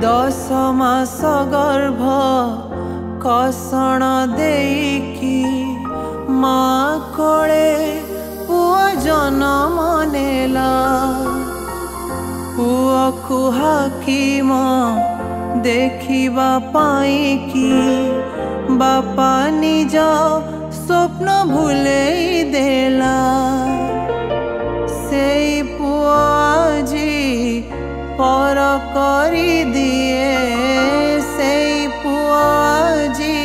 10 मास गर्भ कसण देकी माँ कोले पुआ जन्म नेला। पुआ को हाकिम देखिबा पाई कि बापा निज स्वप्न भूलेई देला। से पुआ आजी पर करी दिए, से पुआ आजी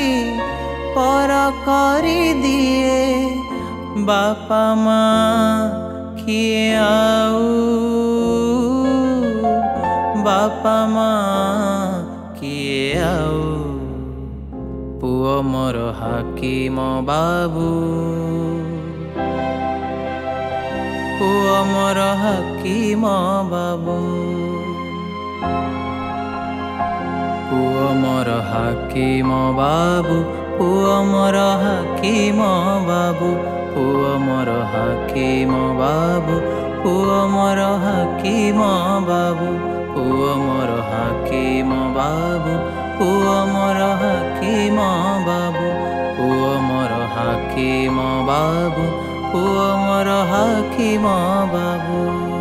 पर करी दिए। बापा माँ किए आऊ, बापा माँ किए आऊ। पुओ मोर हाकिम बाबू, पुओ मोर हाकिम बाबू। पुओ मोर हाकिम बाबू, पुओ मोर हाकिम बाबू। पुओ मोर हाकिम बाबू, पुओ मोर हाकिम बाबू। पुओ मोर हाकिम बाबू, पुओ मोर हाकिम बाबू। पुओ मोर हाकिम बाबू, पुओ मोर हाकिम बाबू।